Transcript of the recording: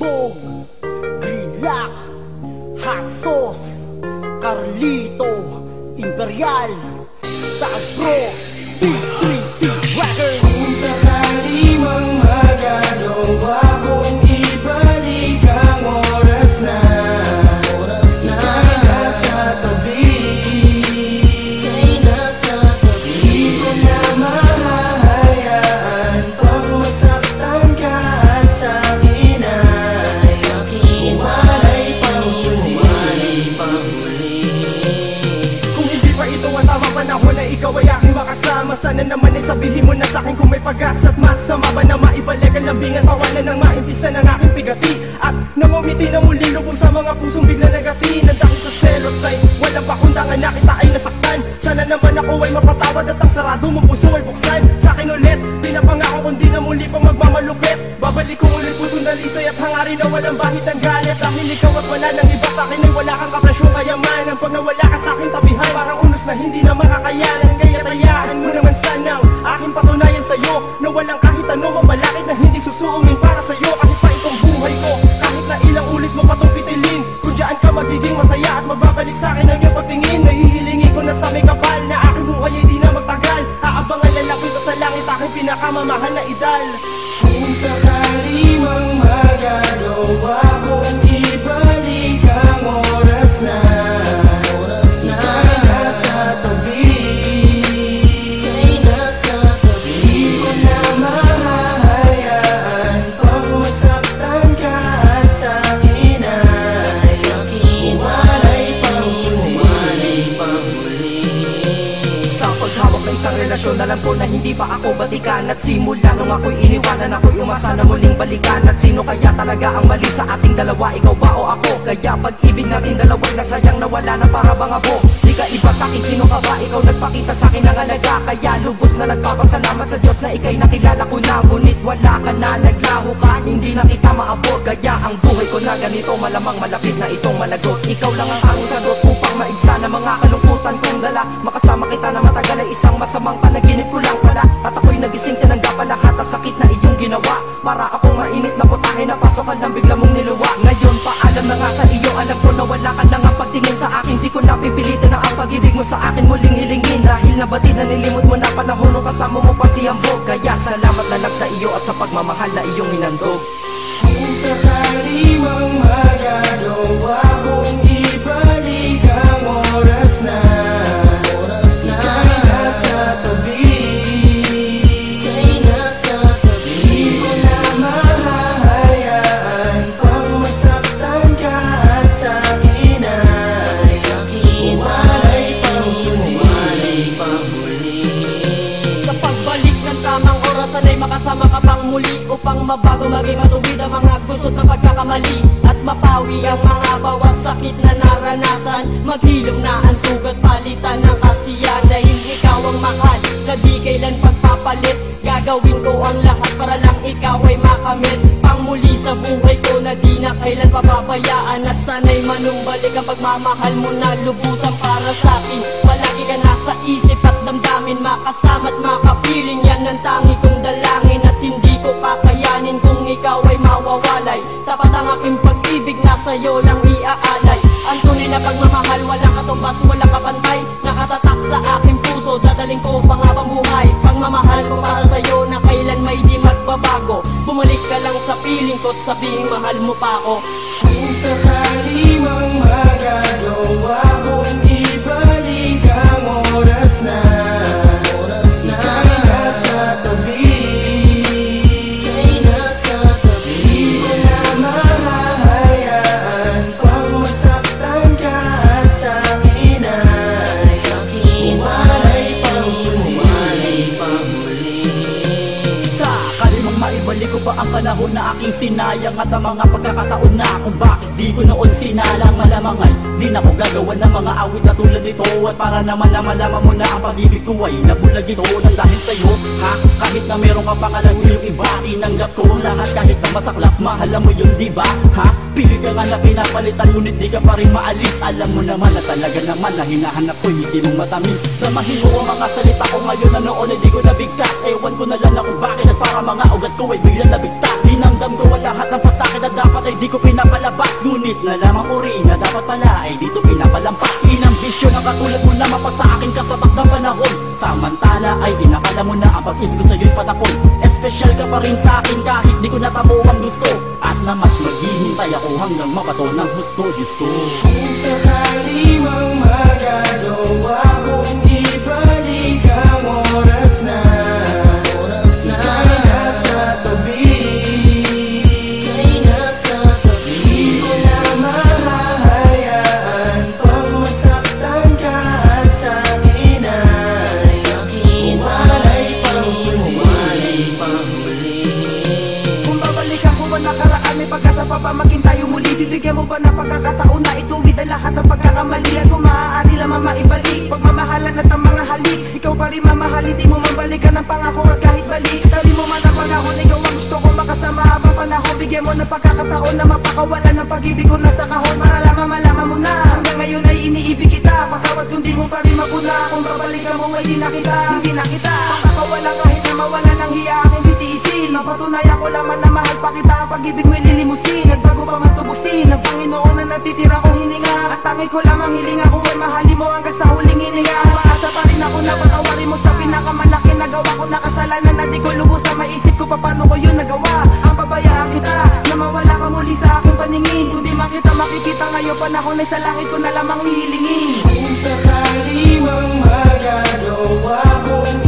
Bulldog, Greenlock, Hot Sauce, Carlito, Imperial, Tagro, T3T Records. Kung sakali mang magagawa kong ibalik ang oras na ika'y nasa tabi, di ko na mahahayaan pag masaktan ka at sa'kin ay umalay pang huli. Kung hindi pa ito ang tamang panahon na ikaw ay aking makasama, sana naman ay sabihin mo na sa'kin kung may pag-asa at masama ba na maibalik ang lambing at tawanan ng maimbisa ng aking pigati at nangumiti na muli lubos sa mga pusong bigla nagati na dahil sa selos ay walang pakundangan na kita ay nasaktan. Sana naman ako ay mapatawad at ang sarado mong puso ay buksan sa'kin ulit. Pinapangako kung di na muli pang magmamalupit, babalik ko ulit pusong dalisay at hangarin na walang bahid ng galit. Dahil ikaw at wala ng iba sa'kin ay wala kang kapresyong kayamanan. Pag nawala ka sa'king tabihan, parang unos na hindi na makakayanan. Kaya tayaan mo naman sanang aking patunayan sa'yo na walang kahit anong mamalakit na hindi susuungin para sa'yo. Kahit pa itong buhay ko, kahit na ilang ulit mo pa itong pitilin, kung dyan ka magiging masaya at magbabalik sa'kin ang iyong pagtingin. Nahihilingin ko na sa may kapal na aking buhay ay di na magtagal. Aabangan na lang kita sa langit, aking pinakamamahal na idal. Kung sakali mang magagawa kong ibalik ang oras na ika'y nasa tabi, di ko na mahahayaan pag masaktan ka at sa'kin ay umalay pang huli. Sa paghawak ng isang relasyon, alam ko na hindi pa ako batikan. At simula nung ako'y iniwanan, ako'y umasa na muling balikan. At sino kaya talaga ang mali sa ating dalawa, ikaw ba o ako? Kaya pag-ibig natin dalawa'y nasayang nawala na para bang abo. Di ka iba sa'kin, sino ka ba? Ikaw nagpakita sa'kin ng alaga, kaya lubos na nagpapasalamat sa Diyos na ika'y nakilala ko na. Ngunit wala ka na, naglaho ka, hindi na kita maabot. Kaya ang buhay ko na ganito, malamang malapit na itong malagot. Ikaw lang ang aking sagot upang maigsa na mga kalungkutan kong dala. Makasama kita na matagal ay isang masamang panaginip ko lang pala. At ako'y nagising, tinanggap pa lahat ang sakit na iyong ginawa. Para akong mainit na putahe, napasok ka nang bigla mong niluwa. Ngayon paalam na nga sa iyo, alam ko na wala ka na nga pagtingin sa akin. Di ko napipilitin na ang pag-ibig mo sa akin muling hilingin. Dahil nabatid na nilimot mo na panahon nung kasama mo pa si Hambog. Kaya salamat na lang sa iyo at sa pagmamahal na iyong hinandog. Kung sakali mang magagawa kong ibalik ang oras na ika'y nasa tabi, di ko na mahahayaan pag masaktan ka at sa'kin ay umalay pang huli. Sa pagbalik ng tamang orasan ay makasama ka pang muli, upang mabago maging matubid ang mga gusot na pagkakamali at mapawi ang mga bawat sakit na naranasan. Maghilom na ang sugat, palitan ng kasiya. Dahil ikaw ang mahal na di kailan pagpapalit, gagawin ko ang lahat para lang ikaw ay makamit. Pangmuli sa buhay ko na di na kailan pababayaan. At sana'y manumbalik ang pagmamahal mo na lubusan para sa'kin. Palagi ka nasa isip at damdamin, makasama at makapiling. Yan ang tangi kong dalangin at hindi ko kakayanin kung ikaw ay mawawalay. Tapat ang aking pag-ibig na sa'yo lang iaalay. Ang tunay na pagmamahal, walang katumbas, walang kapantay. Nakatatak sa aking puso, dadaling ko pang habang buhay. Pagmamahal ko para sa'yo na kailan may di magbabago. Bumalik ka lang sa piling ko at sabihing mahal mo pa ako. Kung sakali mang magagawa kong ibalik ang oras na ika'y nasa tabi, di ko na mahahayaan pag masaktan ka at sa'kin ay umalay pang huli. Sakali mong maibalik ko ba ang panahon na aking sinayang at ang mga pagkakataon na kung bakit di ko noon sinalang. Malamang ay di na ko gagawa ng mga awit na tulad nito. At para naman na malaman mo na ang pag-ibig ko ay nabulag ito nang dahil sa'yo, ha? Kahit na meron ka pangalan yung iba, tinanggap ko lahat kahit na masaklap. Mahal mo yun, diba? Ha? Pili ka nga na pinapalitan, ngunit di ka pa rin maalis. Alam mo naman na talaga naman na hinahanap ko hindi mong matamis. Samahin mo ang mga salita ko ngayon na noon ay di ko nabigkas. Ewan ko na lang na kung bakit at para mga ugat ko ay biglang nabigtas. Dinamdam ko ang lahat ng pasakit na dapat ay di ko pinapalabas. Ngunit nalaman ko rin na dapat pala ay dito pinapalampas. Inambisyon ang katulad mo na mapasa akin ka sa takdang panahon. Samantala ay inakala mo na ang pag-ibig ko sa'yo'y patapon. Espesyal ka pa rin sa akin kahit di ko natamo ang gusto. At na mas maghihintay ako hanggang mabato ng husto, Diyos ko. Kung sakali mang magagawa kong ibalik ang oras na ika'y nasa tabi, di ko na mahahayaan pang masaktan ka at sa'kin ay umalay pang huli. Kung babalik ako ba nakaraan, may pagkasa pa ba maging tayo muli? Bibigyan mo ba na pagkakataon na ituwid ang lahat ng pagkakamali? Kung maaari lamang maibalik pagmamahalan at ang mga halik, ikaw pa rin mamahalin, di mo mabalikan ang pangako at kahit balik. Tabi mo man ang panahon, ikaw ang gusto ko makasama habang panahon. Bigyan mo ng pagkakataon na mapakawalan ng pag-ibig ko nasa kahon, para lamang malaman mo na hanggang ngayon ay iniibig kita. Patawad kung di mo pa rin mapuna, kung babalikan mo ay di na kita. Makakawala kahit na mawala ng hiya aking titiisin. Mapatunayan ko lamang na mahal pa kita, ang pag-ibig mo'y lilimusin. Nagbago pa man tubusin ng Panginoon na natitira kong hininga. At tangi ko lamang hilinga ko ay mahalin mo hanggang sa huling hininga. Maasa pa rin ako na patawarin mo sa pinakamalaki na gawa ko na kasalanan, na di ko lubos na maisip ko paano ko yun nagawa. Ang pabayaan kita na mawala ka muli sa aking paningin. Kung di man kita makikita ngayon panahon ay sa langit ko na lamang hihilingin. Kung sakali mang magagawa kong